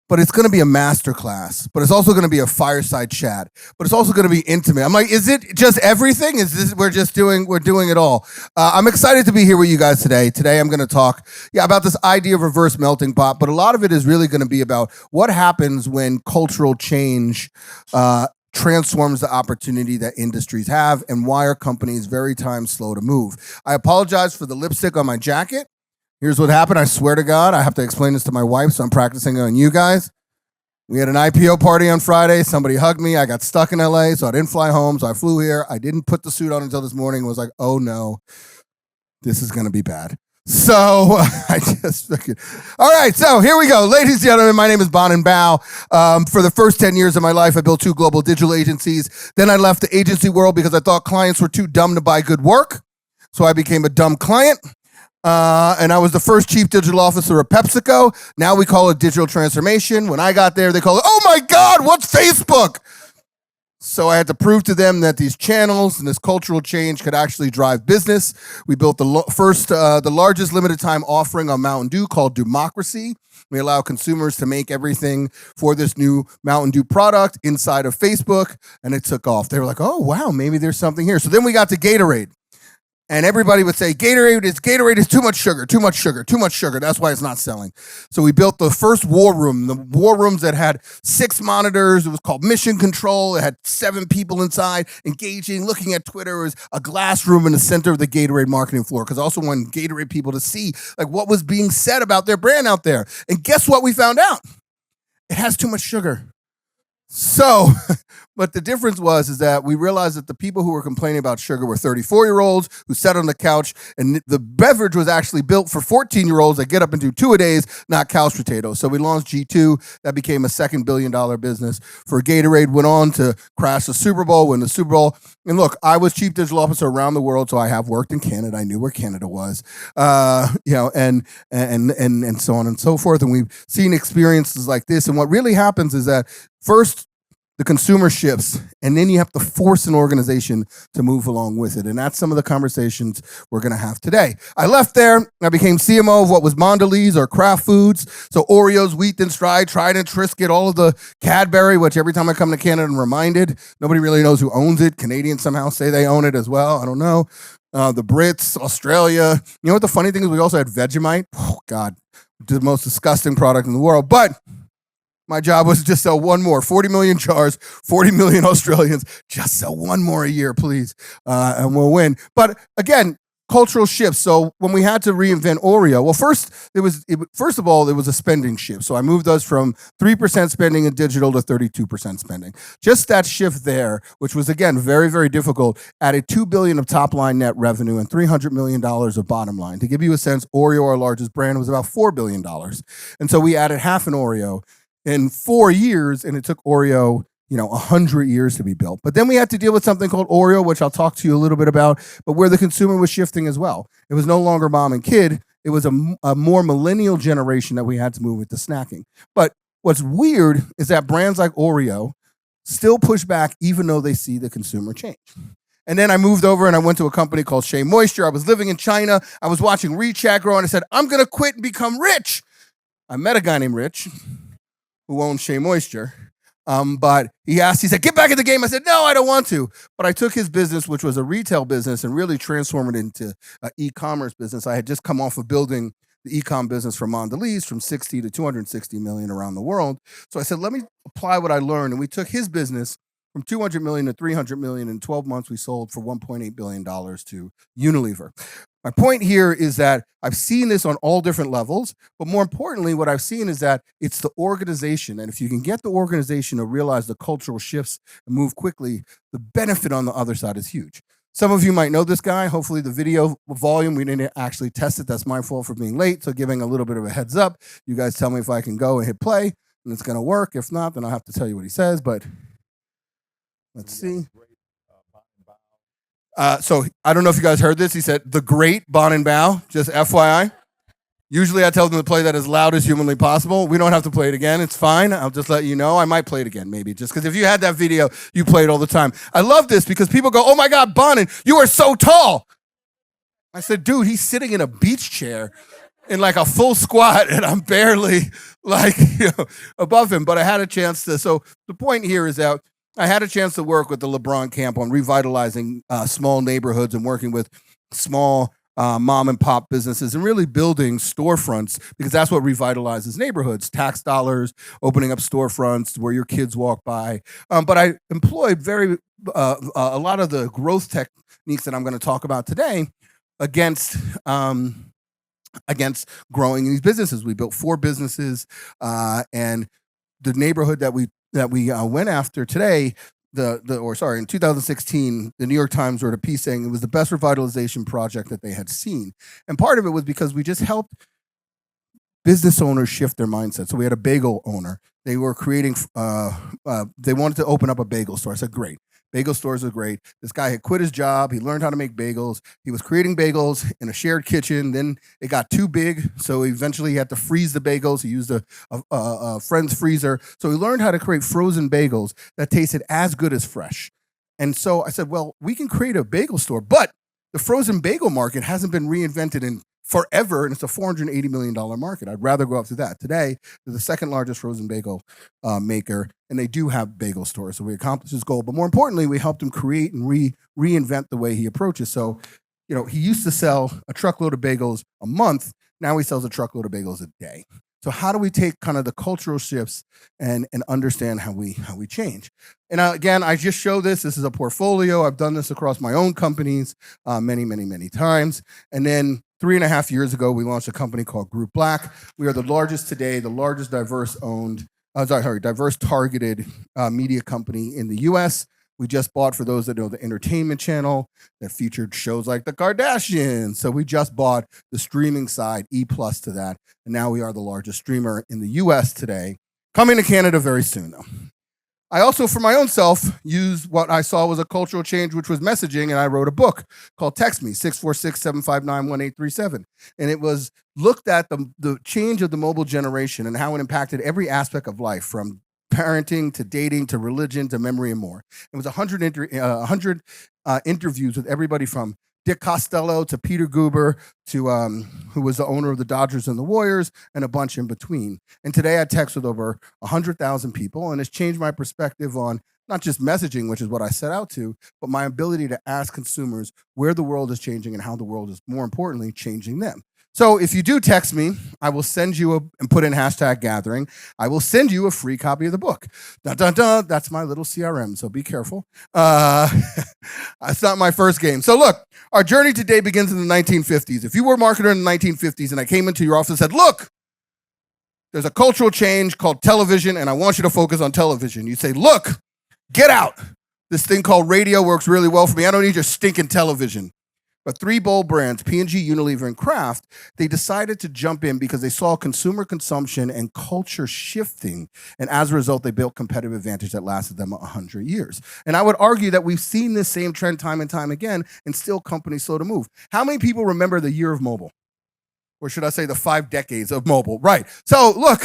but it's going to be a master class, but it's also going to be a fireside chat, but it's also going to be intimate. I'm like, is it just everything? Is this, we're doing it all. I'm excited to be here with you guys today. Today I'm going to talk about this idea of reverse melting pot, but a lot of it is really going to be about what happens when cultural change transforms the opportunity that industries have, and why are companies very times slow to move. I apologize for the lipstick on my jacket. Here's what happened. I swear to God, I have to explain this to my wife, so I'm practicing it on you guys. We had an IPO party on Friday. Somebody hugged me. I got stuck in LA, so I didn't fly home, so I flew here. I didn't put the suit on until this morning. Was like, oh no, this is going to be bad. So I just all right, so here we go. Ladies and gentlemen, my name is Bonin Bough. For the first 10 years of my life, I built 2 global digital agencies. Then I left the agency world because I thought clients were too dumb to buy good work. So I became a dumb client. And I was the first chief digital officer of PepsiCo. Now we call it digital transformation. When I got there, they called it, oh my God, what's Facebook? So I had to prove to them that these channels and this cultural change could actually drive business. We built the largest limited time offering on Mountain Dew called Democracy. We allow consumers to make everything for this new Mountain Dew product inside of Facebook, and it took off. They were like, oh wow, maybe there's something here. So then we got to Gatorade. And everybody would say, Gatorade is too much sugar, too much sugar, too much sugar. That's why it's not selling. So we built the first war room, the war rooms that had 6 monitors. It was called Mission Control. It had 7 people inside engaging, looking at Twitter. It was a glass room in the center of the Gatorade marketing floor, because I also wanted Gatorade people to see like what was being said about their brand out there. And guess what we found out? It has too much sugar. So, but the difference is that we realized that the people who were complaining about sugar were 34-year-olds who sat on the couch, and the beverage was actually built for 14-year-olds that get up and do 2-a-days, not couch potatoes. So we launched G2. That became a $2 billion business for Gatorade, went on to crash the Super Bowl, win the Super Bowl. And look, I was chief digital officer around the world, so I have worked in Canada. I knew where Canada was, and so on and so forth. And we've seen experiences like this. And what really happens is that first, the consumer shifts, and then you have to force an organization to move along with it. And that's some of the conversations we're going to have today. I left there. I became CMO of what was Mondelez, or Kraft Foods. So Oreos, Wheat Thin Stride, Trident, Triscuit, all of the Cadbury, which every time I come to Canada, I'm reminded, nobody really knows who owns it. Canadians somehow say they own it as well. I don't know. The Brits, Australia. You know what the funny thing is? We also had Vegemite. Oh, God, the most disgusting product in the world. But my job was to just sell one more, 40 million jars, 40 million Australians. Just sell one more a year, please, and we'll win. But again, cultural shifts. So when we had to reinvent Oreo, well, first of all, there was a spending shift. So I moved us from 3% spending in digital to 32% spending. Just that shift there, which was, again, very, very difficult, added $2 billion of top-line net revenue and $300 million of bottom line. To give you a sense, Oreo, our largest brand, was about $4 billion. And so we added half an Oreo in 4 years, and it took Oreo, 100 years to be built. But then we had to deal with something called Oreo, which I'll talk to you a little bit about, but where the consumer was shifting as well. It was no longer mom and kid. It was a more millennial generation that we had to move with the snacking. But what's weird is that brands like Oreo still push back even though they see the consumer change. And then I moved over and I went to a company called Shea Moisture. I was living in China. I was watching WeChat grow, and I said, I'm going to quit and become rich. I met a guy named Rich who owns Shea Moisture. But he said, get back in the game. I said, no, I don't want to. But I took his business, which was a retail business, and really transformed it into an e-commerce business. I had just come off of building the e-com business for Mondelez from 60 to 260 million around the world. So I said, let me apply what I learned. And we took his business from 200 million to 300 million. In 12 months, we sold for $1.8 billion to Unilever. My point here is that I've seen this on all different levels, but more importantly, what I've seen is that it's the organization. And if you can get the organization to realize the cultural shifts and move quickly, the benefit on the other side is huge. Some of you might know this guy. Hopefully the video volume, we didn't actually test it. That's my fault for being late. So giving a little bit of a heads up. You guys tell me if I can go and hit play and it's going to work. If not, then I'll have to tell you what he says, but let's see. So I don't know if you guys heard this. He said, the great Bonin Bough, just FYI. Usually I tell them to play that as loud as humanly possible. We don't have to play it again. It's fine. I'll just let you know. I might play it again, maybe, just because if you had that video, you play it all the time. I love this because people go, oh my God, Bonin, you are so tall. I said, dude, he's sitting in a beach chair. in like a full squat, and I'm barely like above him. But I had a chance to. So the point here is that I had a chance to work with the LeBron camp on revitalizing small neighborhoods and working with small mom and pop businesses and really building storefronts, because that's what revitalizes neighborhoods. Tax dollars, opening up storefronts where your kids walk by. But I employed a lot of the growth techniques that I'm going to talk about today against growing these businesses. We built 4 businesses, and the neighborhood that we went after today, in 2016, the New York Times wrote a piece saying it was the best revitalization project that they had seen. And part of it was because we just helped business owners shift their mindset. So we had a bagel owner. They were creating, they wanted to open up a bagel store. I said, great. Bagel stores are great. This guy had quit his job. He learned how to make bagels. He was creating bagels in a shared kitchen. Then it got too big, so eventually he had to freeze the bagels. He used a friend's freezer. So he learned how to create frozen bagels that tasted as good as fresh. And so I said, well, we can create a bagel store, but the frozen bagel market hasn't been reinvented in forever, and it's a $480 million market. I'd rather go after that. Today, they're the second largest frozen bagel maker, and they do have bagel stores. So we accomplished his goal. But more importantly, we helped him create and reinvent the way he approaches. So, he used to sell a truckload of bagels a month. Now he sells a truckload of bagels a day. So how do we take kind of the cultural shifts and understand how we change? And again, I just show this. This is a portfolio. I've done this across my own companies many times. And then 3.5 years ago, we launched a company called Group Black. We are the largest today, the largest diverse targeted media company in the U.S. We just bought, for those that know, the entertainment channel that featured shows like the Kardashians. So we just bought the streaming side, E+ to that. And now we are the largest streamer in the US today. Coming to Canada very soon, though. I also, for my own self, used what I saw was a cultural change, which was messaging, and I wrote a book called Text Me, 646-759-1837. And it was looked at the change of the mobile generation and how it impacted every aspect of life, from parenting to dating to religion to memory and more. It was 100 interviews with everybody from Dick Costello to Peter Guber to who was the owner of the Dodgers and the Warriors, and a bunch in between. And today I text with over 100,000 people, and it's changed my perspective on not just messaging, which is what I set out to, but my ability to ask consumers where the world is changing and how the world is, more importantly, changing them. So if you do text me, I will send you and put in #gathering. I will send you a free copy of the book. Dun, dun, dun. That's my little CRM, so be careful. It's not my first game. So look, our journey today begins in the 1950s. If you were a marketer in the 1950s and I came into your office and said, look, there's a cultural change called television, and I want you to focus on television. You'd say, look, get out. This thing called radio works really well for me. I don't need your stinking television. But 3 bold brands, P&G, Unilever, and Kraft, they decided to jump in because they saw consumer consumption and culture shifting. And as a result, they built competitive advantage that lasted them 100 years. And I would argue that we've seen this same trend time and time again, and still companies slow to move. How many people remember the year of mobile? Or should I say the 5 decades of mobile? Right. So look,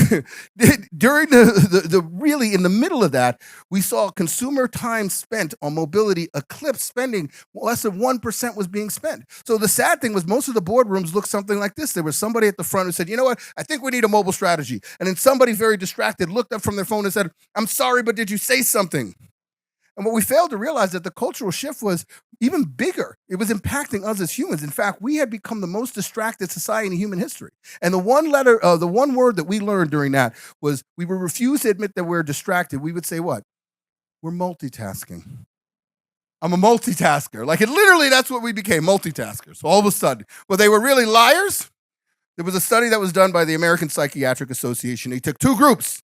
during the really in the middle of that, we saw consumer time spent on mobility eclipse spending. Less than 1% was being spent. So the sad thing was most of the boardrooms looked something like this. There was somebody at the front who said, you know what, I think we need a mobile strategy. And then somebody very distracted looked up from their phone and said, I'm sorry, but did you say something? And what we failed to realize that the cultural shift was even bigger. It was impacting us as humans. In fact, we had become the most distracted society in human history. And the one word that we learned during that was we would refuse to admit that we're distracted. We would say what? We're multitasking. I'm a multitasker. Like, literally, that's what we became, multitaskers. All of a sudden. Well, they were really liars. There was a study that was done by the American Psychiatric Association. They took 2 groups.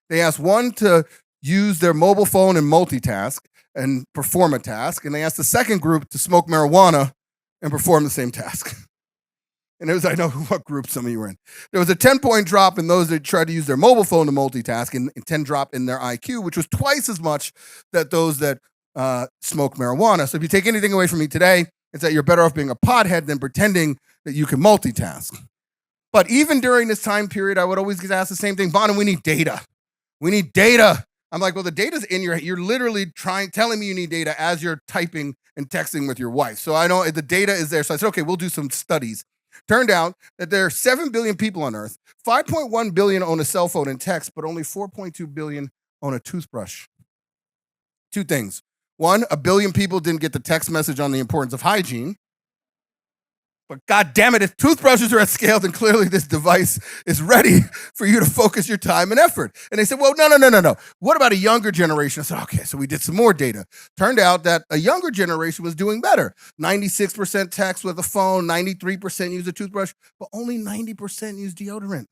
They asked one to use their mobile phone and multitask and perform a task. And they asked the second group to smoke marijuana and perform the same task. And I know what group some of you were in. There was a 10-point drop in those that tried to use their mobile phone to multitask, and 10 drop in their IQ, which was twice as much that those that smoke marijuana. So if you take anything away from me today, it's that you're better off being a pothead than pretending that you can multitask. But even during this time period, I would always get asked the same thing, Bonin, we need data. We need data. I'm like, well, the data's in you're literally telling me you need data as you're typing and texting with your wife. So I know the data is there. So I said, okay, we'll do some studies. Turned out that there are 7 billion people on Earth. 5.1 billion own a cell phone and text, but only 4.2 billion own a toothbrush. Two things. One, a billion people didn't get the text message on the importance of hygiene. But God damn it, if toothbrushes are at scale, then clearly this device is ready for you to focus your time and effort. And they said, well, no. What about a younger generation? I said, okay, so we did some more data. Turned out that a younger generation was doing better. 96% text with a phone, 93% use a toothbrush, but only 90% use deodorant.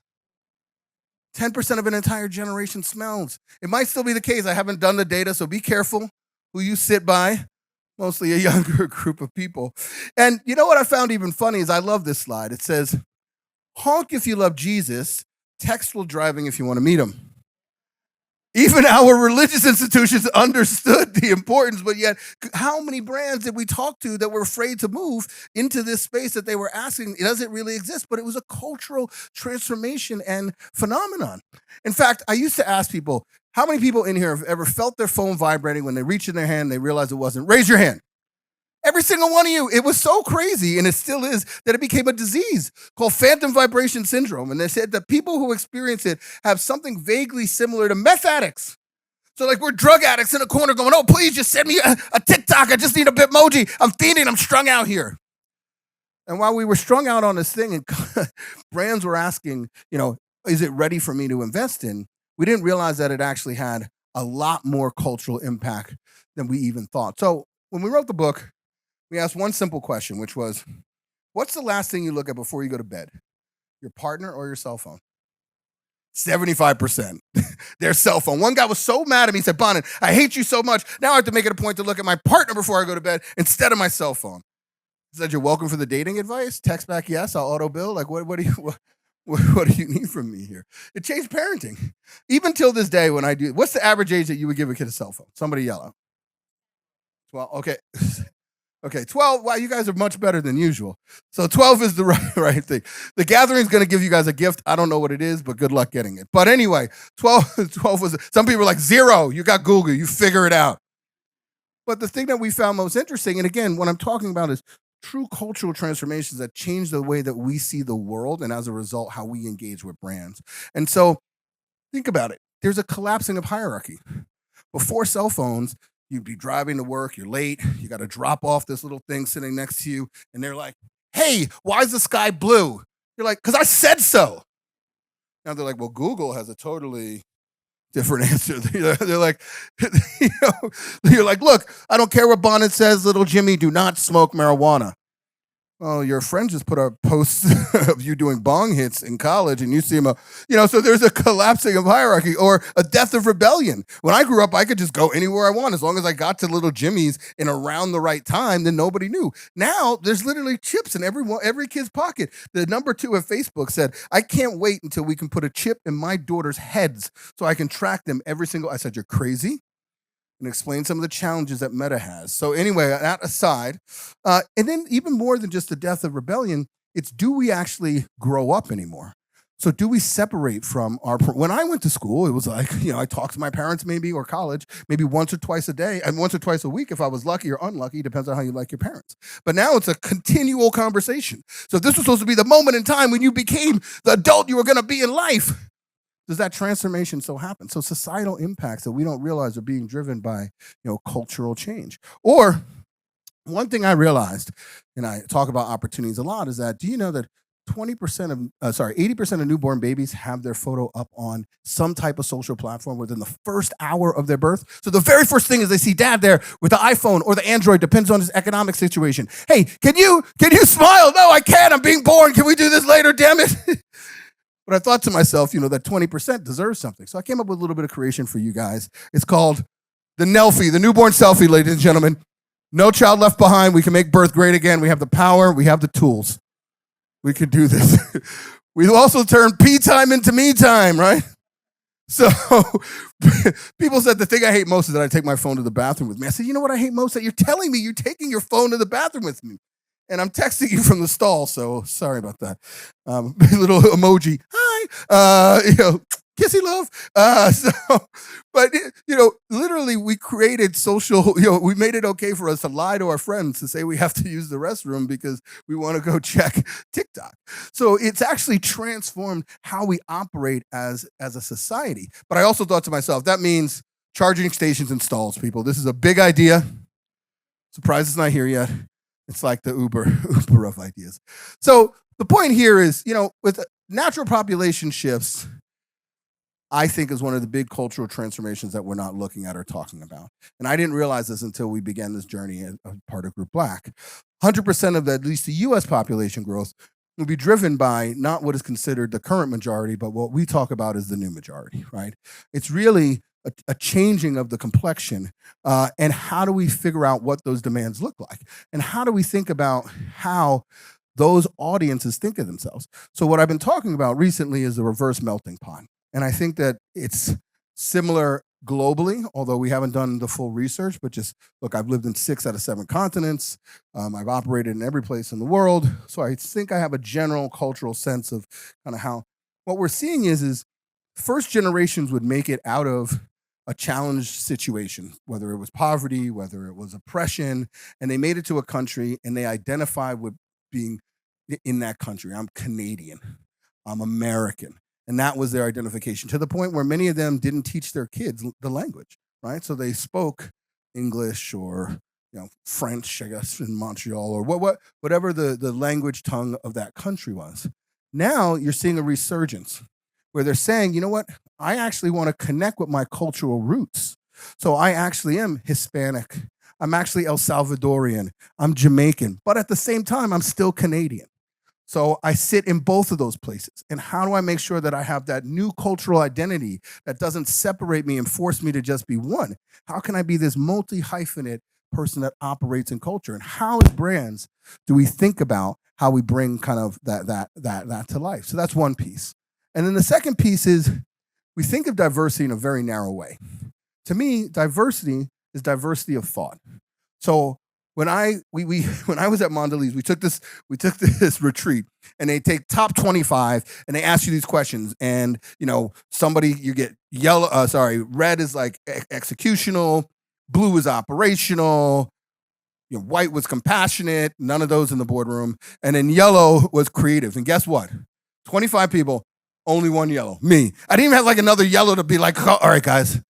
10% of an entire generation smells. It might still be the case. I haven't done the data, so be careful who you sit by. Mostly a younger group of people. And you know what I found even funny is I love this slide. It says, honk if you love Jesus, text while driving if you want to meet him. Even our religious institutions understood the importance, but yet how many brands did we talk to that were afraid to move into this space that they were asking, does it really exist? But it was a cultural transformation and phenomenon. In fact, I used to ask people, how many people in here have ever felt their phone vibrating when they reach in their hand and they realize it wasn't? Raise your hand. Every single one of you. It was so crazy, and it still is, that it became a disease called phantom vibration syndrome. And they said that people who experience it have something vaguely similar to meth addicts. So like we're drug addicts in a corner going, oh, please just send me a TikTok. I just need a Bitmoji. I'm fiending. I'm strung out here. And while we were strung out on this thing and brands were asking, is it ready for me to invest in? We didn't realize that it actually had a lot more cultural impact than we even thought. So when we wrote the book, we asked one simple question, which was, what's the last thing you look at before you go to bed? Your partner or your cell phone? 75%. Their cell phone. One guy was so mad at me, he said, Bonin, I hate you so much. Now I have to make it a point to look at my partner before I go to bed instead of my cell phone. He said, you're welcome for the dating advice? Text back, yes, I'll auto bill. Like, what do you need from me here? It changed parenting. Even till this day when I do, what's the average age that you would give a kid a cell phone? Somebody yell out. 12, okay. Okay, 12, wow, you guys are much better than usual. So 12 is the right thing. The gathering's going to give you guys a gift. I don't know what it is, but good luck getting it. But anyway, 12 was, some people are like, 0, you got Google, you figure it out. But the thing that we found most interesting, and again, what I'm talking about is true cultural transformations that change the way that we see the world, and as a result, how we engage with brands. And so think about it. There's a collapsing of hierarchy. Before cell phones, you'd be driving to work, you're late, you got to drop off this little thing sitting next to you, and they're like, hey, why is the sky blue? You're like, because I said so. Now they're like, well, Google has a totally different answer. They're like, you're like, look, I don't care what Bonin says, little Jimmy, do not smoke marijuana. Well, your friend just put a post of you doing bong hits in college, and you see him, so there's a collapsing of hierarchy or a death of rebellion. When I grew up, I could just go anywhere I want. As long as I got to little Jimmy's in around the right time, then nobody knew. Now, there's literally chips in every kid's pocket. The number 2 at Facebook said, I can't wait until we can put a chip in my daughter's heads so I can track them every single. I said, you're crazy? And explain some of the challenges that Meta has. So anyway, that aside, and then even more than just the death of rebellion, it's do we actually grow up anymore? So do we separate from our, when I went to school, it was like, I talked to my parents maybe, or college, maybe once or twice a day, and once or twice a week if I was lucky or unlucky, depends on how you like your parents. But now it's a continual conversation. So this was supposed to be the moment in time when you became the adult you were going to be in life. Does that transformation still happen? So societal impacts that we don't realize are being driven by, cultural change. Or one thing I realized, and I talk about opportunities a lot, is that, do you know that 80% of newborn babies have their photo up on some type of social platform within the first hour of their birth? So the very first thing is they see dad there with the iPhone or the Android, depends on his economic situation. Hey, can you smile? No, I can't. I'm being born. Can we do this later? Damn it. But I thought to myself, that 20% deserves something. So I came up with a little bit of creation for you guys. It's called the Nelfie, the newborn selfie, ladies and gentlemen. No child left behind. We can make birth great again. We have the power. We have the tools. We can do this. We also turn pee time into me time, right? So people said the thing I hate most is that I take my phone to the bathroom with me. I said, you know what I hate most? That you're telling me you're taking your phone to the bathroom with me. And I'm texting you from the stall, so sorry about that. Little emoji, hi. kissy love. But literally, we created social. We made it okay for us to lie to our friends to say we have to use the restroom because we want to go check TikTok. So it's actually transformed how we operate as a society. But I also thought to myself, that means charging stations and stalls, people. This is a big idea. Surprised it's not here yet. It's like the Uber of ideas. So the point here is, with natural population shifts, I think is one of the big cultural transformations that we're not looking at or talking about. And I didn't realize this until we began this journey as part of Group Black. 100% of at least the US population growth will be driven by not what is considered the current majority, but what we talk about as the new majority, right? It's really a changing of the complexion. And how do we figure out what those demands look like? And how do we think about how those audiences think of themselves? So what I've been talking about recently is the reverse melting pot. And I think that it's similar globally, although we haven't done the full research, but just look, I've lived in 6 out of 7 continents. I've operated in every place in the world. So I think I have a general cultural sense of kind of how what we're seeing is first generations would make it out of a challenged situation, whether it was poverty, whether it was oppression, and they made it to a country and they identified with being in that country. I'm Canadian, I'm American. And that was their identification, to the point where many of them didn't teach their kids the language, right? So they spoke English or French, I guess, in Montreal, or whatever the language tongue of that country was. Now you're seeing a resurgence where they're saying, you know what, I actually want to connect with my cultural roots. So I actually am Hispanic. I'm actually El Salvadorian. I'm Jamaican. But at the same time, I'm still Canadian. So I sit in both of those places. And how do I make sure that I have that new cultural identity that doesn't separate me and force me to just be one? How can I be this multi-hyphenate person that operates in culture? And how, as brands, do we think about how we bring kind of that to life? So that's one piece. And then the second piece is we think of diversity in a very narrow way. To me, diversity is diversity of thought. So when I was at Mondelez, we took this retreat, and they take top 25 and they ask you these questions. And you get red is like executional, blue is operational, white was compassionate, none of those in the boardroom, and then yellow was creative. And guess what? 25 people, only one yellow, me. I didn't even have like another yellow to be like, all right, guys,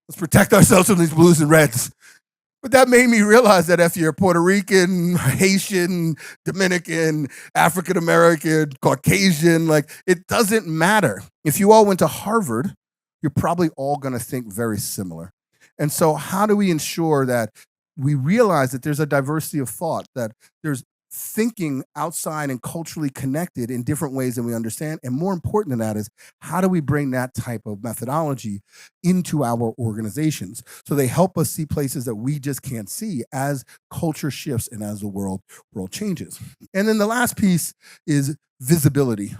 let's protect ourselves from these blues and reds. But that made me realize that if you're Puerto Rican, Haitian, Dominican, African American, Caucasian, it doesn't matter. If you all went to Harvard, you're probably all going to think very similar. And so how do we ensure that we realize that there's a diversity of thought, that there's thinking outside and culturally connected in different ways than we understand? And more important than that is, how do we bring that type of methodology into our organizations so they help us see places that we just can't see as culture shifts and as the world changes? And then the last piece is visuality.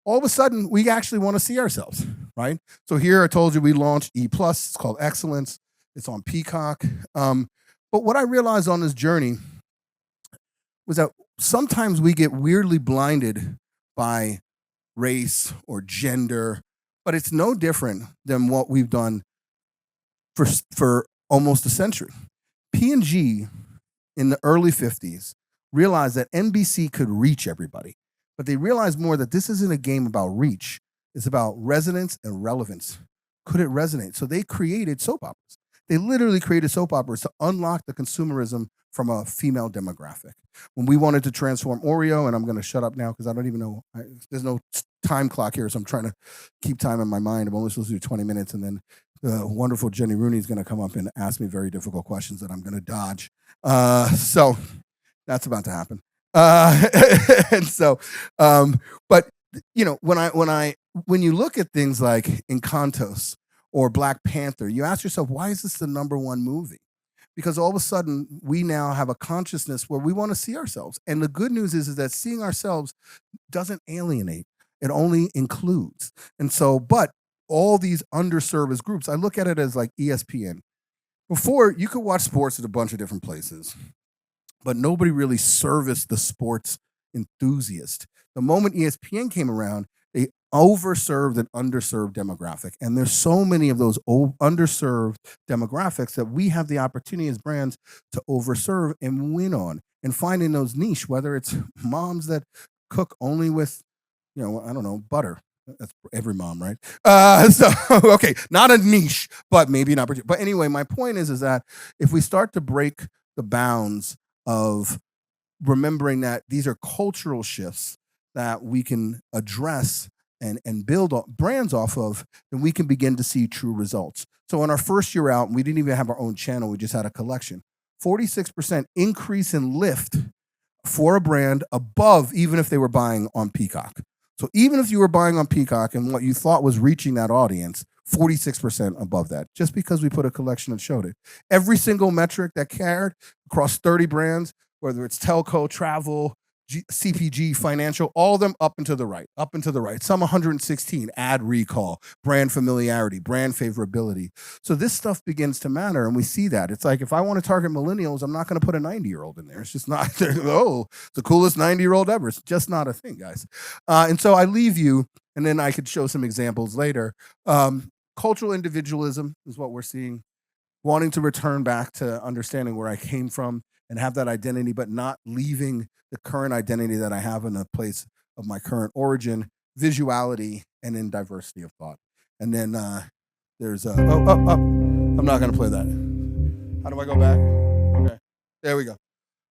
All of a sudden, we actually want to see ourselves, right? So here I told you we launched E+, it's called Excellence. It's on Peacock. But what I realized on this journey was that sometimes we get weirdly blinded by race or gender, but it's no different than what we've done for almost a century. P&G in the early 50s realized that NBC could reach everybody, but they realized more that this isn't a game about reach. It's about resonance and relevance. Could it resonate? So they created soap operas. They literally created soap operas to unlock the consumerism from a female demographic. When we wanted to transform Oreo, and I'm going to shut up now because I don't even know, there's no time clock here, so I'm trying to keep time in my mind. I'm only supposed to do 20 minutes, and then the wonderful Jenny Rooney is going to come up and ask me very difficult questions that I'm going to dodge. So that's about to happen. But when you look at things like Encantos or Black Panther, you ask yourself, why is this the number one movie? Because all of a sudden, we now have a consciousness where we want to see ourselves. And the good news is that seeing ourselves doesn't alienate. It only includes. And so, but all these underserviced groups, I look at it as like ESPN. Before, you could watch sports at a bunch of different places, but nobody really serviced the sports enthusiast. The moment ESPN came around, they overserved and underserved demographic. And there's so many of those underserved demographics that we have the opportunity as brands to overserve and win on, and finding those niche, whether it's moms that cook only with, I don't know, butter. That's every mom, right? So okay, not a niche, but maybe an opportunity. But anyway, my point is that if we start to break the bounds of remembering that these are cultural shifts that we can address and build brands off of, then we can begin to see true results. So in our first year out, we didn't even have our own channel. We just had a collection. 46% increase in lift for a brand above, even if they were buying on Peacock. So even if you were buying on Peacock and what you thought was reaching that audience, 46% above that, just because we put a collection and showed it. Every single metric that cared across 30 brands, whether it's telco, travel, CPG, financial, all of them up and to the right. Some 116, ad recall, brand familiarity, brand favorability. So this stuff begins to matter, and we see that. It's like, if I want to target millennials, I'm not going to put a 90-year-old in there. It's just not, oh, the coolest 90-year-old ever. It's just not a thing, guys. And so I leave you, and then I could show some examples later. Cultural individualism is what we're seeing. Wanting to return back to understanding where I came from and have that identity, but not leaving the current identity that I have in the place of my current origin, visuality, and then diversity of thought. And then there's I'm not going to play that. How do I go back? Okay, there we go.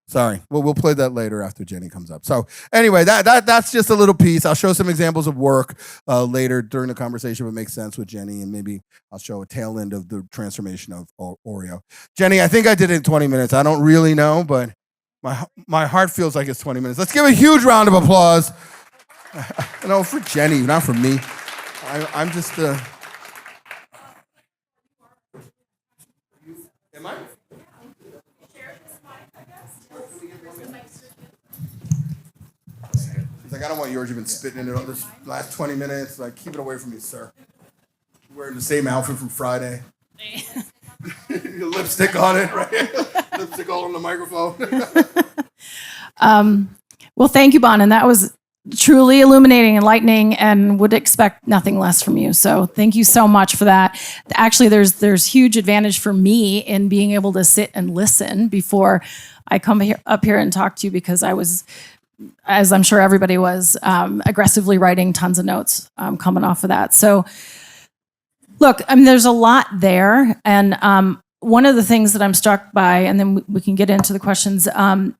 Sorry. Well, we'll play that later after Jenny comes up. So anyway, that's just a little piece. I'll show some examples of work later during the conversation if it makes sense with Jenny, and maybe I'll show a tail end of the transformation of Oreo. Jenny, I think I did it in 20 minutes. I don't really know, but my heart feels like it's 20 minutes. Let's give a huge round of applause. No, for Jenny, not for me. I'm just... Am I? He's like, I don't want yours. You've been spitting in it all this last 20 minutes. Like, keep it away from me, sir. You're wearing the same outfit from Friday. Your lipstick on it, right? Lipstick all on the microphone. Well, thank you, Bonin. That was truly illuminating, enlightening, and would expect nothing less from you. So thank you so much for that. Actually, there's huge advantage for me in being able to sit and listen before I come up here and talk to you, because I was, as I'm sure everybody was, aggressively writing tons of notes coming off of that. So look, I mean, there's a lot there. And one of the things that I'm struck by, and then we can get into the questions,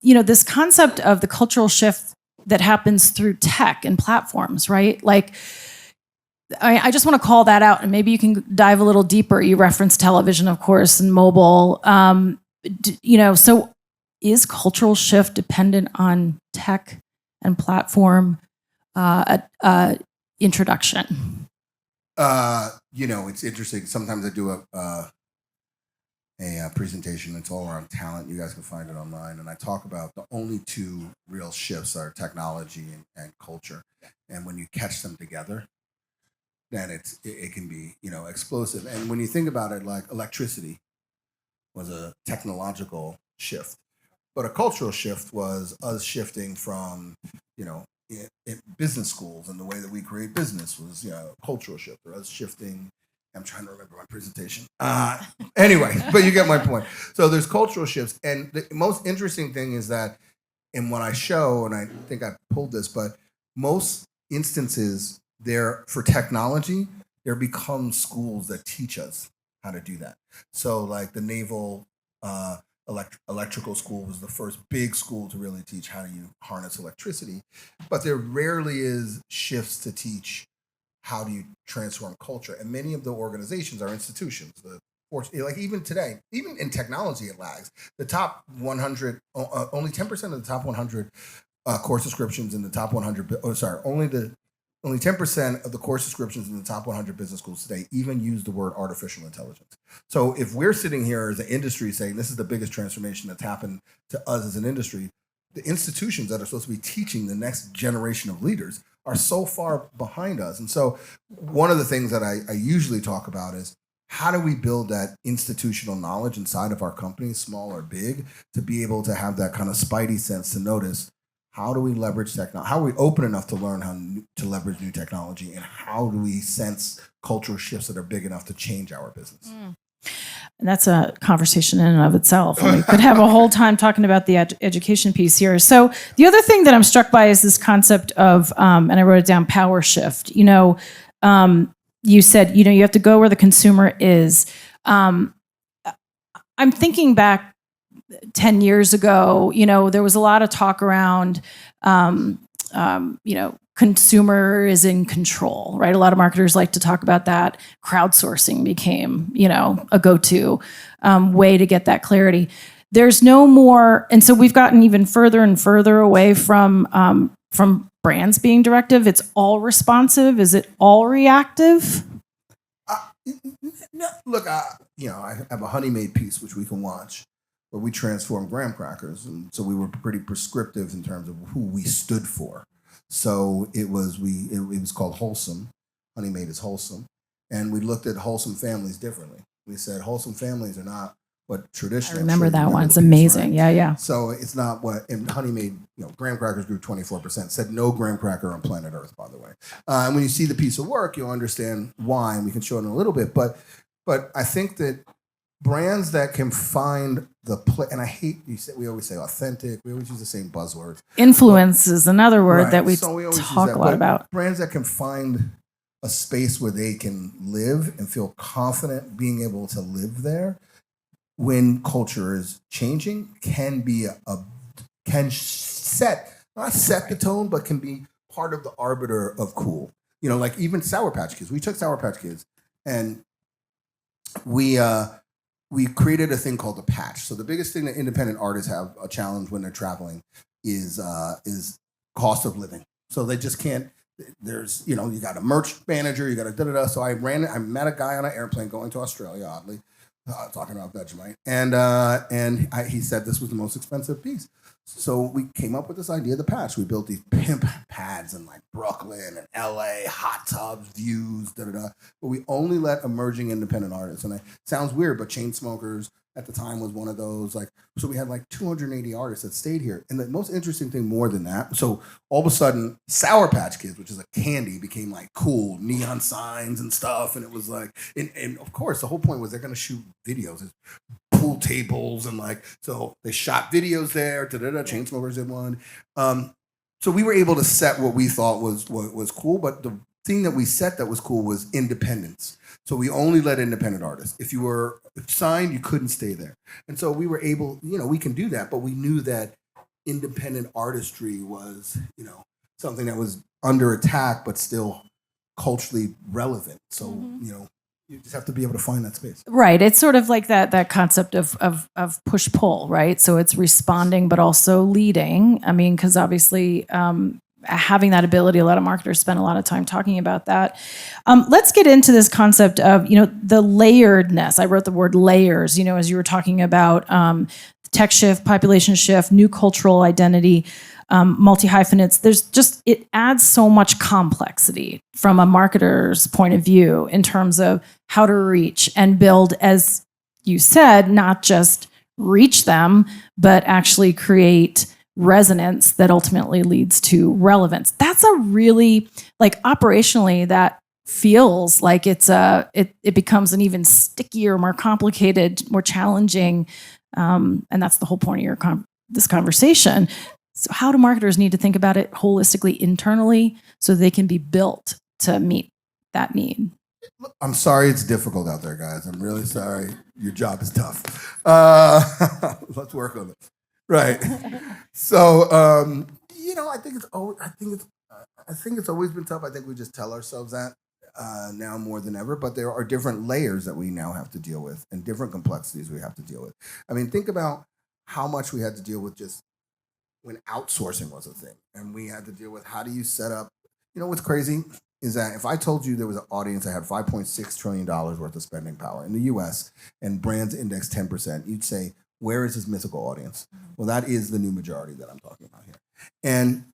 this concept of the cultural shift that happens through tech and platforms, right? Like, I just want to call that out, and maybe you can dive a little deeper. You referenced television, of course, and mobile. So is cultural shift dependent on tech and platform introduction? It's interesting. Sometimes I do a presentation. It's all around talent. You guys can find it online. And I talk about the only two real shifts are technology and culture. And when you catch them together, then it can be, explosive. And when you think about it, like electricity was a technological shift, but a cultural shift was us shifting from, in business schools, and the way that we create business was, a cultural shift, or us shifting. I'm trying to remember my presentation. Anyway, but you get my point. So there's cultural shifts. And the most interesting thing is that in what I show, and I think I pulled this, but most instances there for technology, there become schools that teach us how to do that. So like the Naval electrical school was the first big school to really teach how you harness electricity. But there rarely is shifts to teach how do you transform culture? And many of the organizations are institutions. Like even today, even in technology, it lags. The top 100, only 10% of the top 100 course subscriptions in the top 100. Only 10% of the course subscriptions in the top 100 business schools today even use the word artificial intelligence. So if we're sitting here as an industry saying this is the biggest transformation that's happened to us as an industry, the institutions that are supposed to be teaching the next generation of leaders are so far behind us. And so one of the things that I usually talk about is how do we build that institutional knowledge inside of our companies, small or big, to be able to have that kind of spidey sense to notice how do we leverage technology? How are we open enough to learn to leverage new technology? And how do we sense cultural shifts that are big enough to change our business? And that's a conversation in and of itself. And we could have a whole time talking about the education piece here. So the other thing that I'm struck by is this concept of, and I wrote it down, power shift. You said, you have to go where the consumer is. I'm thinking back 10 years ago, there was a lot of talk around, consumer is in control, right? A lot of marketers like to talk about that. Crowdsourcing became, a go-to way to get that clarity. There's no more, and so we've gotten even further and further away from brands being directive. It's all responsive. Is it all reactive? No, look, I have a Honey Made piece which we can watch, where we transformed graham crackers, and so we were pretty prescriptive in terms of who we stood for. So it was called Wholesome. Honey Made is wholesome, and we looked at wholesome families differently. We said wholesome families are not what traditional. I remember that one. It's amazing. Right? Yeah. So it's not what, and Honey Made, graham crackers grew 24%. Said no graham cracker on planet Earth, by the way. And when you see the piece of work, you'll understand why, and we can show it in a little bit. But I think that brands that can find the play, and I hate, we always say authentic, we always use the same buzzwords. Influence is another word right. that we always talk a lot about. Brands that can find a space where they can live and feel confident being able to live there when culture is changing can be not set the tone, but can be part of the arbiter of cool. Like even Sour Patch Kids. We took Sour Patch Kids and we created a thing called the patch. So the biggest thing that independent artists have a challenge when they're traveling is cost of living. So they just can't. There's you got a merch manager, you got a da-da-da. So I met a guy on an airplane going to Australia, oddly, talking about Vegemite, and he said this was the most expensive piece. So we came up with this idea of the patch. We built these pimp pads in like Brooklyn and LA, hot tubs, views, da-da-da. But we only let emerging independent artists. And it sounds weird, but Chainsmokers at the time was one of those. So we had like 280 artists that stayed here. And the most interesting thing more than that, so all of a sudden, Sour Patch Kids, which is a candy, became like cool, neon signs and stuff. And it was like, and of course, the whole point was they're going to shoot videos. Pool tables and so they shot videos there. Chainsmokers did one. So we were able to set what we thought was cool, but the thing that we set that was cool was independence. So we only let independent artists. If you were signed, you couldn't stay there. And so we were able, we can do that, but we knew that independent artistry was, something that was under attack, but still culturally relevant. So, you just have to be able to find that space. Right. It's sort of like that concept of push-pull, right? So it's responding, but also leading. I mean, because obviously having that ability, a lot of marketers spend a lot of time talking about that. Let's get into this concept of, the layeredness. I wrote the word layers, as you were talking about tech shift, population shift, new cultural identity. Multi-hyphenates, it adds so much complexity from a marketer's point of view in terms of how to reach and build, as you said, not just reach them, but actually create resonance that ultimately leads to relevance. That's a really, operationally, that feels like it becomes an even stickier, more complicated, more challenging, and that's the whole point of this conversation. So how do marketers need to think about it holistically internally so they can be built to meet that need? I'm sorry it's difficult out there, guys. I'm really sorry. Your job is tough. Let's work on it. Right. So, I think it's always been tough. I think we just tell ourselves that now more than ever. But there are different layers that we now have to deal with and different complexities we have to deal with. I mean, think about how much we had to deal with just when outsourcing was a thing, and we had to deal with how do you set up. What's crazy is that if I told you there was an audience that had $5.6 trillion worth of spending power in the U.S. and brands index 10%, you'd say, where is this mythical audience? Well, that is the new majority that I'm talking about here. And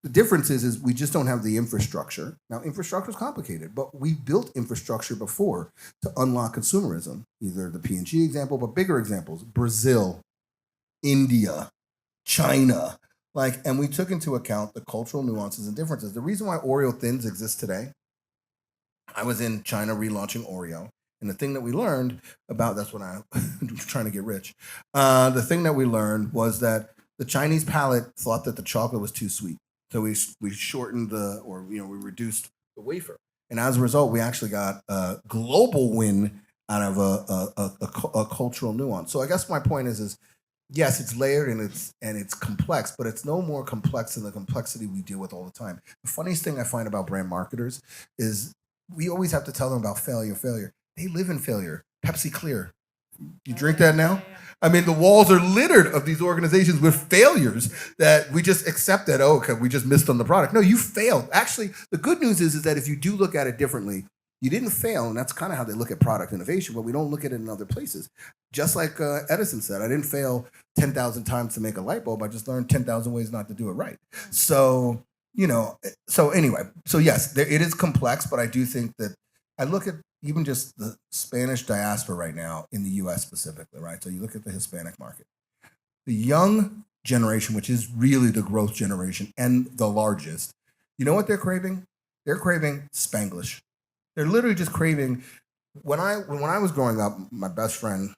the difference is we just don't have the infrastructure. Now, infrastructure is complicated, but we built infrastructure before to unlock consumerism, either the P&G example, but bigger examples, Brazil, India, China. And we took into account the cultural nuances and differences. The reason why Oreo Thins exist today, I was in China relaunching Oreo. And the thing that we learned about, that's when I was trying to get rich. The thing that we learned was that the Chinese palate thought that the chocolate was too sweet. So we shortened we reduced the wafer. And as a result, we actually got a global win out of a cultural nuance. So I guess my point is yes, it's layered and it's complex, but it's no more complex than the complexity we deal with all the time. The funniest thing I find about brand marketers is we always have to tell them about failure. They live in failure. Pepsi Clear. You drink that now? I mean, the walls are littered of these organizations with failures that we just accept that, okay, we just missed on the product. No, you failed. Actually, the good news is that if you do look at it differently, you didn't fail, and that's kind of how they look at product innovation, but we don't look at it in other places. Just like Edison said, I didn't fail 10,000 times to make a light bulb. I just learned 10,000 ways not to do it right. So, anyway, yes, it is complex, but I do think that I look at even just the Spanish diaspora right now in the U.S. specifically, right? So you look at the Hispanic market. The young generation, which is really the growth generation and the largest, you know what they're craving? They're craving Spanglish. They're literally just craving. When I was growing up, my best friend,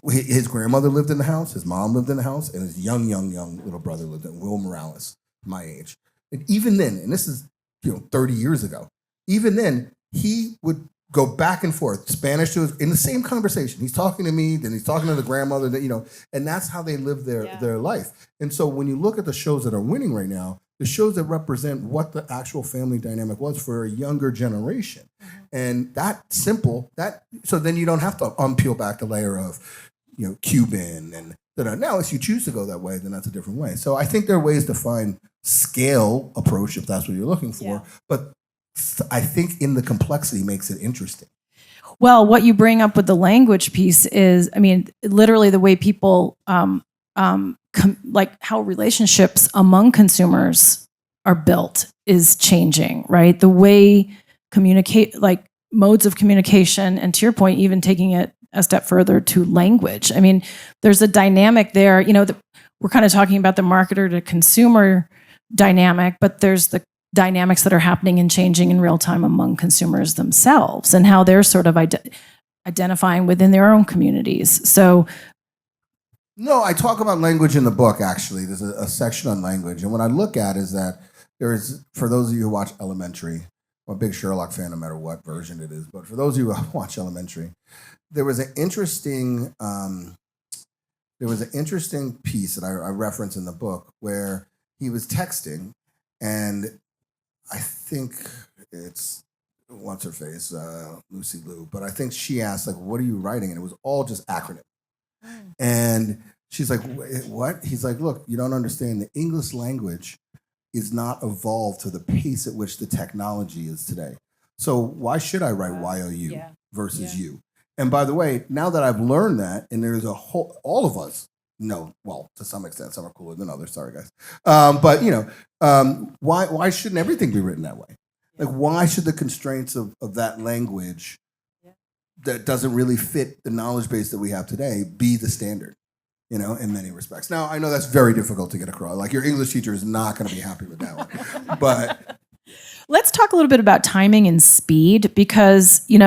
his grandmother lived in the house, his mom lived in the house, and his young little brother lived in Will Morales, my age. And even then, and this is 30 years ago, even then, he would go back and forth, Spanish to in the same conversation. He's talking to me, then he's talking to the grandmother, and that's how they live their life. And so when you look at the shows that are winning right now, the shows that represent what the actual family dynamic was for a younger generation. And so then you don't have to unpeel back the layer of, Cuban and now if you choose to go that way, then that's a different way. So I think there are ways to find scale approach if that's what you're looking for. But I think in the complexity makes it interesting. Well, what you bring up with the language piece is, literally the way people, like how relationships among consumers are built is changing, right? The way modes of communication, and to your point, even taking it a step further to language. There's a dynamic there, we're kind of talking about the marketer to consumer dynamic, but there's the dynamics that are happening and changing in real time among consumers themselves and how they're sort of identifying within their own communities. So, no, I talk about language in the book, actually. There's a section on language. And what I look at is that for those of you who watch Elementary, I'm a big Sherlock fan no matter what version it is, but for those of you who watch Elementary, there was an interesting piece that I reference in the book where he was texting, and I think it's what's her face, Lucy Liu, but I think she asked what are you writing? And it was all just acronym. And she's like, what? He's like, look, you don't understand. The English language is not evolved to the pace at which the technology is today. So why should I write YOU versus you? And by the way, now that I've learned that, and there's all of us know, well, to some extent, some are cooler than others. Sorry, guys. But why shouldn't everything be written that way? Why should the constraints of that language that doesn't really fit the knowledge base that we have today be the standard? In many respects. Now, I know that's very difficult to get across. Your English teacher is not going to be happy with that one. But let's talk a little bit about timing and speed, because, you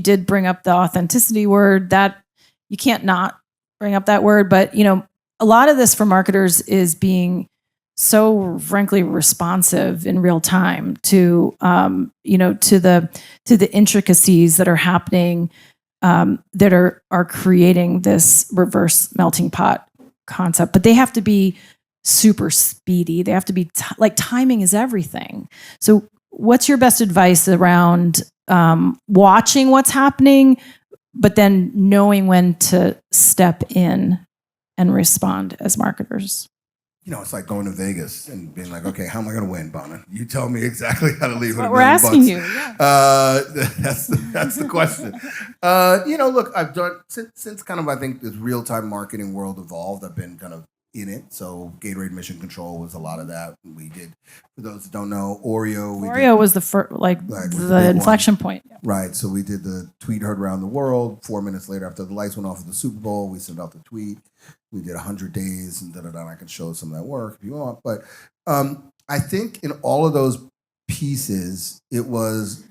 did bring up the authenticity word. That you can't not bring up that word. But, a lot of this for marketers is being so frankly responsive in real time to, to the intricacies that are happening, that are creating this reverse melting pot concept. But they have to be super speedy. They have to be timing is everything. So what's your best advice around watching what's happening, but then knowing when to step in and respond as marketers? It's like going to Vegas and being like, okay, how am I going to win, Bonin? You tell me exactly how to leave. That's what we're asking you. Yeah. That's the question. Look, I've done since kind of I think this real time marketing world evolved. I've been kind of in it. So Gatorade Mission Control was a lot of that. We did, for those that don't know, Oreo was the first, the inflection point. Yeah. Right. So we did the tweet heard around the world. 4 minutes later, after the lights went off at the Super Bowl, we sent out the tweet. we did 100 days and da-da-da, and I can show some of that work if you want. But I think in all of those pieces, it was,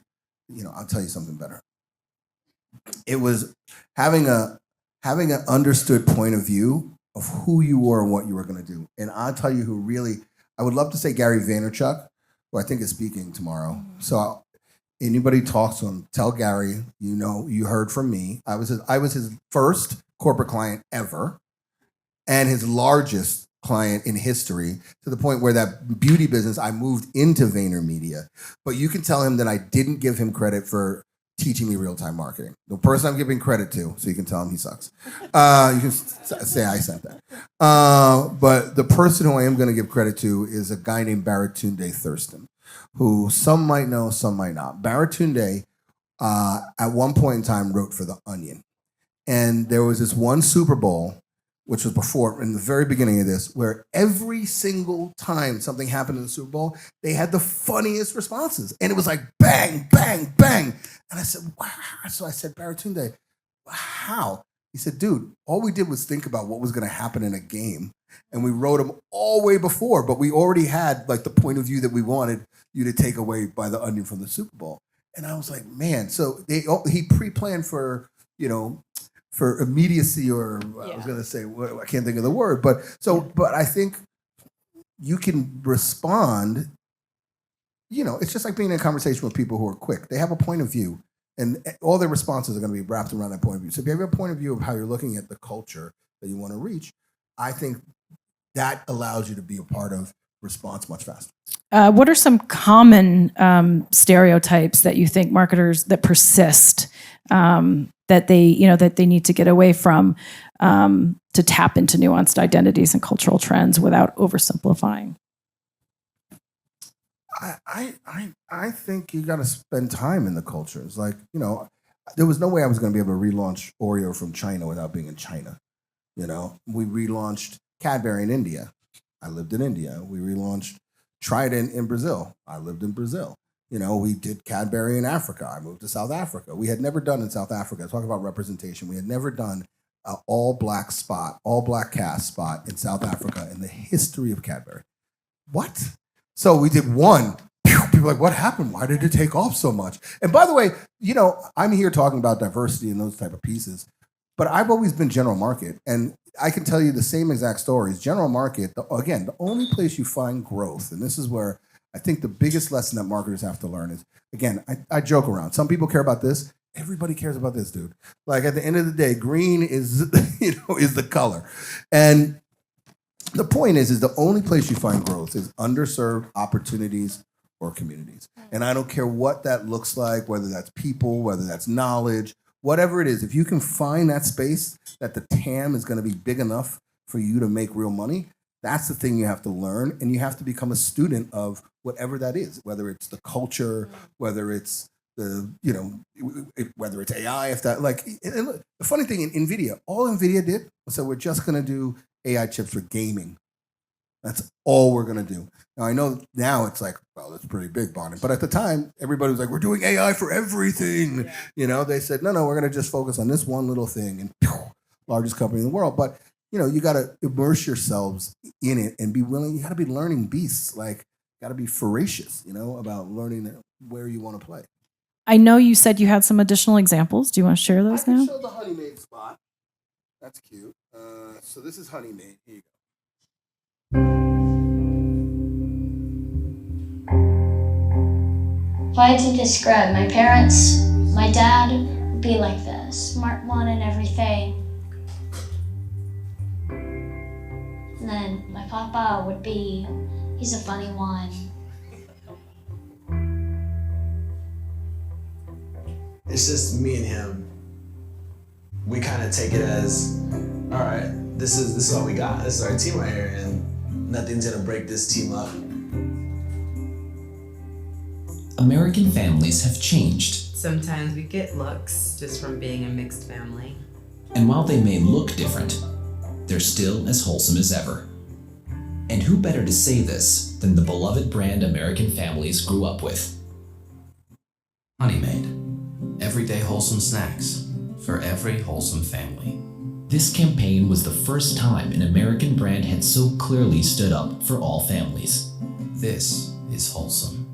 I'll tell you something better. It was having an understood point of view of who you were and what you were going to do. And I'll tell you who really, I would love to say Gary Vaynerchuk, who I think is speaking tomorrow. So anybody talks to him, tell Gary, you heard from me. I was his first corporate client ever and his largest client in history, to the point where that beauty business, I moved into VaynerMedia. But you can tell him that I didn't give him credit for teaching me real-time marketing. The person I'm giving credit to, so you can tell him he sucks. You can say I said that. But the person who I am going to give credit to is a guy named Baratunde Thurston, who some might know, some might not. Baratunde, at one point in time, wrote for The Onion. And there was this one Super Bowl, which was before, in the very beginning of this, where every single time something happened in the Super Bowl, they had the funniest responses. And it was like, bang, bang, bang. And I said, wow. So I said, Baratunde, how? He said, dude, all we did was think about what was going to happen in a game. And we wrote them all way before, but we already had like the point of view that we wanted you to take away by The Onion from the Super Bowl. And I was like, man, so he pre-planned for, for immediacy, or I was going to say, I can't think of the word, but I think you can respond, it's just like being in a conversation with people who are quick. They have a point of view, and all their responses are going to be wrapped around that point of view. So if you have a point of view of how you're looking at the culture that you want to reach, I think that allows you to be a part of response much faster. What are some common stereotypes that you think marketers that persist, that they need to get away from, to tap into nuanced identities and cultural trends without oversimplifying? I think you got to spend time in the cultures. Like, there was no way I was going to be able to relaunch Oreo from China without being in China. We relaunched Cadbury in India. I lived in India. We relaunched Trident in Brazil. I lived in Brazil. We did Cadbury in Africa. I moved to South Africa. We had never done in South Africa, talk about representation, we had never done an all-black cast spot in South Africa in the history of Cadbury. What? So we did one. People are like, what happened? Why did it take off so much? And by the way, I'm here talking about diversity and those type of pieces, but I've always been general market. And I can tell you the same exact stories. General market, the only place you find growth, and this is where I think the biggest lesson that marketers have to learn is, again, I joke around. Some people care about this. Everybody cares about this, dude. Like, at the end of the day, green is, is the color. And the point is the only place you find growth is underserved opportunities or communities. And I don't care what that looks like, whether that's people, whether that's knowledge, whatever it is. If you can find that space that the TAM is going to be big enough for you to make real money, that's the thing you have to learn. And you have to become a student of whatever that is, whether it's the culture, whether it's whether it's AI, if that, like, and look, the funny thing in NVIDIA, all NVIDIA did was say, we're just going to do AI chips for gaming. That's all we're going to do. Now, I know now it's like, well, that's pretty big, Bonin. But at the time, everybody was like, we're doing AI for everything. They said, no, we're going to just focus on this one little thing, and largest company in the world. But, you got to immerse yourselves in it and be willing. You got to be learning beasts. Like, got to be voracious, about learning where you want to play. I know you said you had some additional examples. Do you want to share those now? I can show the Honey Maid spot. That's cute. So this is Honey Maid. Here you go. If I had to describe my parents, my dad would be like this, smart one and everything. And then my papa would be, he's a funny one. It's just me and him. We kind of take it as, all right, this is all we got. This is our team right here, and nothing's gonna break this team up. American families have changed. Sometimes we get looks just from being a mixed family. And while they may look different, they're still as wholesome as ever. And who better to say this than the beloved brand American families grew up with? Honey Maid. Everyday wholesome snacks for every wholesome family. This campaign was the first time an American brand had so clearly stood up for all families. This is wholesome.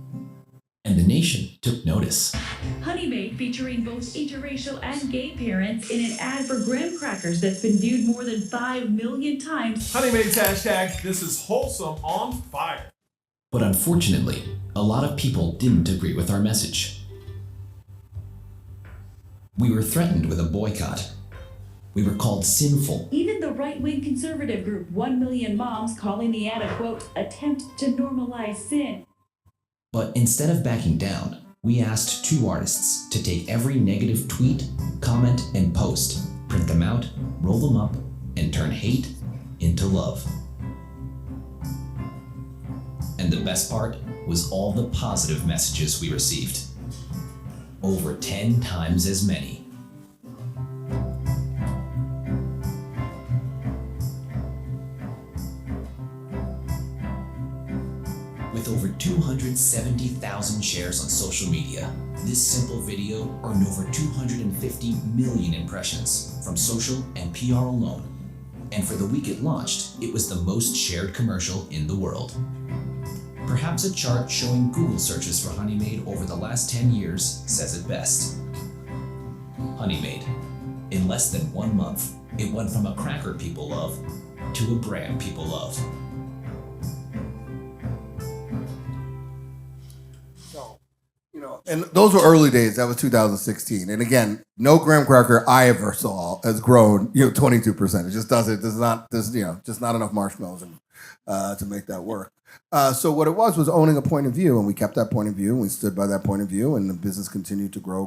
And the nation took notice. Honey Maid featuring both interracial and gay parents in an ad for graham crackers that's been viewed more than 5 million times. Honey Maid's hashtag, this is wholesome on fire. But unfortunately, a lot of people didn't agree with our message. We were threatened with a boycott. We were called sinful. Even the right-wing conservative group 1 Million Moms calling the ad a, quote, attempt to normalize sin. But instead of backing down, we asked 2 artists to take every negative tweet, comment, and post, print them out, roll them up, and turn hate into love. And the best part was all the positive messages we received. Over 10 times as many. With over 270,000 shares on social media, this simple video earned over 250 million impressions from social and PR alone. And for the week it launched, it was the most shared commercial in the world. Perhaps a chart showing Google searches for Honey Maid over the last 10 years says it best. Honey Maid. In less than 1 month, it went from a cracker people love to a brand people love. And those were early days. That was 2016. And again, no graham cracker I ever saw has grown, 22%. It just doesn't. There's just not enough marshmallows to make that work. So what it was owning a point of view, and we kept that point of view, and we stood by that point of view, and the business continued to grow.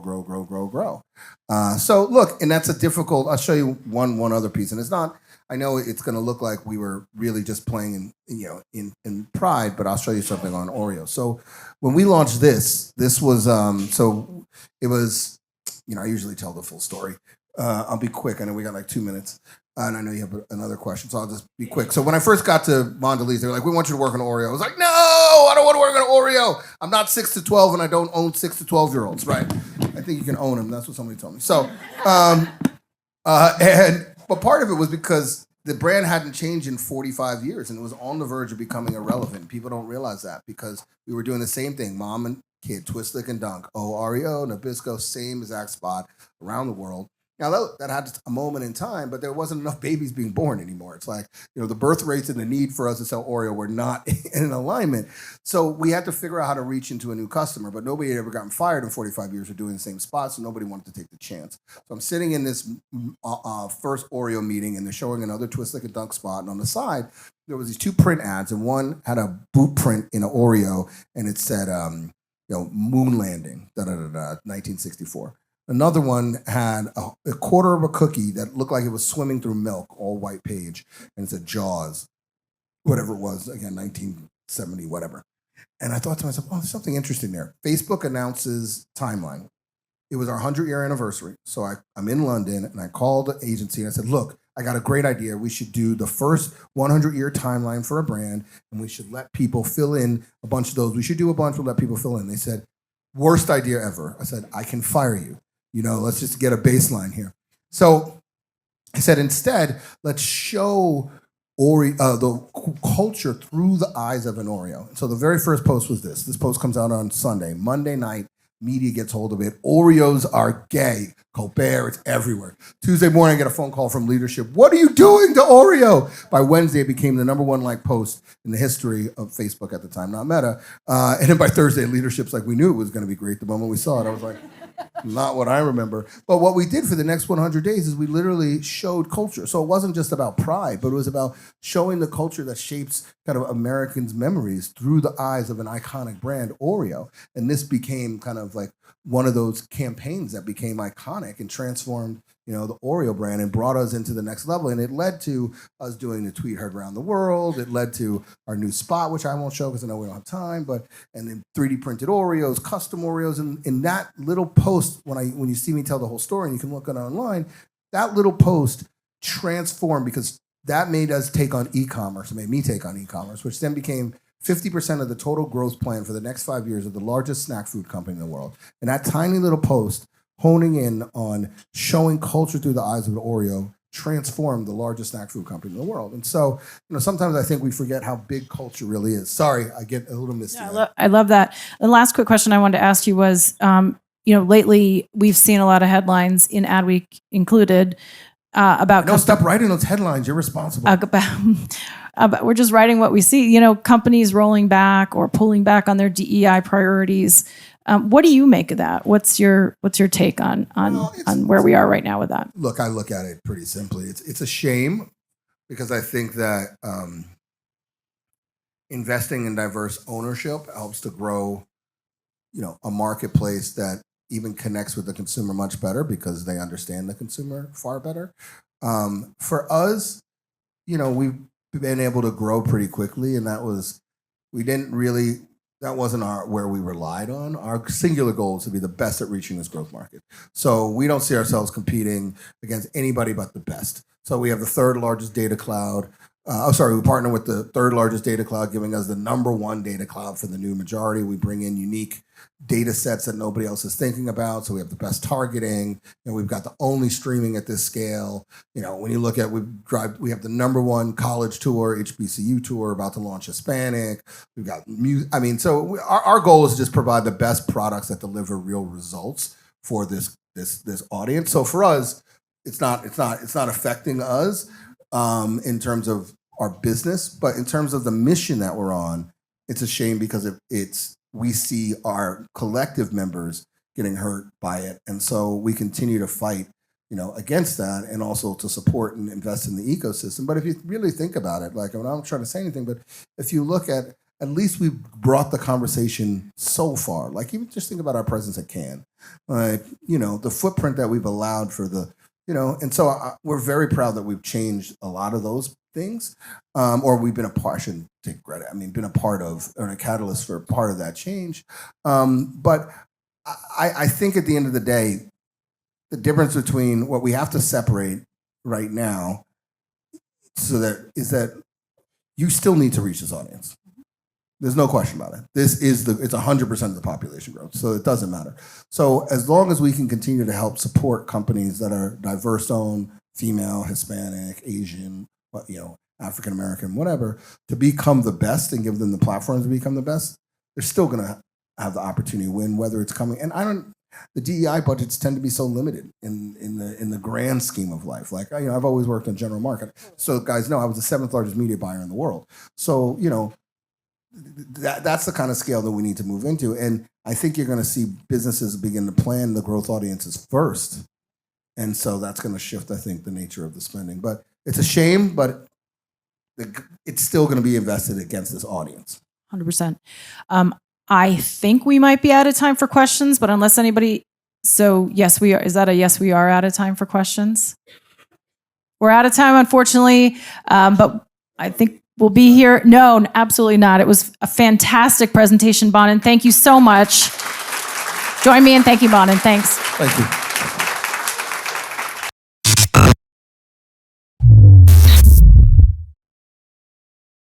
So look, and that's a difficult. I'll show you one other piece, and it's not. I know it's going to look like we were really just playing in pride, but I'll show you something on Oreo. So when we launched this was so it was, I usually tell the full story. I'll be quick. I know we got like 2 minutes, and I know you have another question, so I'll just be quick. So when I first got to Mondelez, they were like, "We want you to work on Oreo." I was like, "No, I don't want to work on Oreo. I'm not 6 to 12, and I don't own 6 to 12-year-olds." Right? I think you can own them. That's what somebody told me. So, but part of it was because the brand hadn't changed in 45 years, and it was on the verge of becoming irrelevant. People don't realize that because we were doing the same thing, mom and kid, twist, lick, and dunk. Oreo, Nabisco, same exact spot around the world. Now, that had a moment in time, but there wasn't enough babies being born anymore. It's like, the birth rates and the need for us to sell Oreo were not in alignment. So we had to figure out how to reach into a new customer, but nobody had ever gotten fired in 45 years of doing the same spot, so nobody wanted to take the chance. So I'm sitting in this first Oreo meeting, and they're showing another twist like a dunk spot, and on the side, there was these 2 print ads, and one had a boot print in an Oreo, and it said, moon landing, 1964. Another one had a quarter of a cookie that looked like it was swimming through milk, all white page, and it said Jaws, whatever it was, again, 1970, whatever. And I thought to myself, there's something interesting there. Facebook announces timeline. It was our 100-year anniversary, so I'm in London, and I called the agency, and I said, look, I got a great idea. We should do the first 100-year timeline for a brand, and we should let people fill in a bunch of those. We should do a bunch, we'll let people fill in. They said, worst idea ever. I said, I can fire you. Let's just get a baseline here. So I said, instead, let's show the culture through the eyes of an Oreo. So the very first post was this. This post comes out on Sunday. Monday night, media gets hold of it. Oreos are gay. Colbert, it's everywhere. Tuesday morning, I get a phone call from leadership. What are you doing to Oreo? By Wednesday, it became the #1 liked post in the history of Facebook at the time, not Meta. And then by Thursday, leadership's like, we knew it was going to be great the moment we saw it. I was like, not what I remember. But what we did for the next 100 days is we literally showed culture. So it wasn't just about pride, but it was about showing the culture that shapes kind of Americans' memories through the eyes of an iconic brand, Oreo. And this became kind of like one of those campaigns that became iconic and transformed, the Oreo brand and brought us into the next level. And it led to us doing the tweet heard around the world. It led to our new spot, which I won't show because I know we don't have time, and then 3D printed Oreos, custom Oreos. And in that little post, when you see me tell the whole story, and you can look at it online, that little post transformed because that made us take on e-commerce. It made me take on e-commerce, which then became 50% of the total growth plan for the next 5 years of the largest snack food company in the world. And that tiny little post honing in on showing culture through the eyes of an Oreo transformed the largest snack food company in the world. And so, sometimes I think we forget how big culture really is. Sorry, I get a little misty. I love that. The last quick question I wanted to ask you was, lately we've seen a lot of headlines in Adweek included about. Don't stop writing those headlines. You're responsible. We're just writing what we see. Companies rolling back or pulling back on their DEI priorities. What do you make of that? What's your take on where we are right now with that? Look, I look at it pretty simply. It's a shame because I think that investing in diverse ownership helps to grow, a marketplace that even connects with the consumer much better because they understand the consumer far better. For us, we've been able to grow pretty quickly, and that wasn't where we relied on. Our singular goal is to be the best at reaching this growth market. So we don't see ourselves competing against anybody but the best. So we have the third largest data cloud. We partner with the third largest data cloud, giving us the number one data cloud for the new majority. We bring in unique data sets that nobody else is thinking about. So we have the best targeting, and we've got the only streaming at this scale. When you look at, we have the number one college tour, HBCU tour, about to launch Hispanic. We've got our goal is to just provide the best products that deliver real results for this audience. So for us, it's not affecting us in terms of our business, but in terms of the mission that we're on, it's a shame because we see our collective members getting hurt by it. And so we continue to fight, against that and also to support and invest in the ecosystem. But if you really think about it, I'm not trying to say anything, but if you look at least we've brought the conversation so far. Even just think about our presence at Cannes. The footprint that we've allowed for and so we're very proud that we've changed a lot of those things, or we've been a part. I shouldn't take credit. Been a part of or a catalyst for part of that change. But I think at the end of the day, the difference between what we have to separate right now, is that you still need to reach this audience. There's no question about it. It's 100% of the population growth, so it doesn't matter. So as long as we can continue to help support companies that are diverse-owned, female, Hispanic, Asian, African American, whatever, to become the best and give them the platforms to become the best, they're still going to have the opportunity to win, whether it's coming. And the DEI budgets tend to be so limited in the grand scheme of life. I've always worked in general market, so guys know I was the 7th largest media buyer in the world. So that's the kind of scale that we need to move into. And I think you're going to see businesses begin to plan the growth audiences first. And so that's going to shift, I think, the nature of the spending. But it's a shame, but it's still going to be invested against this audience. 100%. I think we might be out of time for questions, but unless anybody... So yes, we are. Is that a yes, we are out of time for questions? We're out of time, unfortunately. But I think we'll be here. No, absolutely not. It was a fantastic presentation, Bonin. Thank you so much. Join me in thanking Bonin. Thanks. Thank you.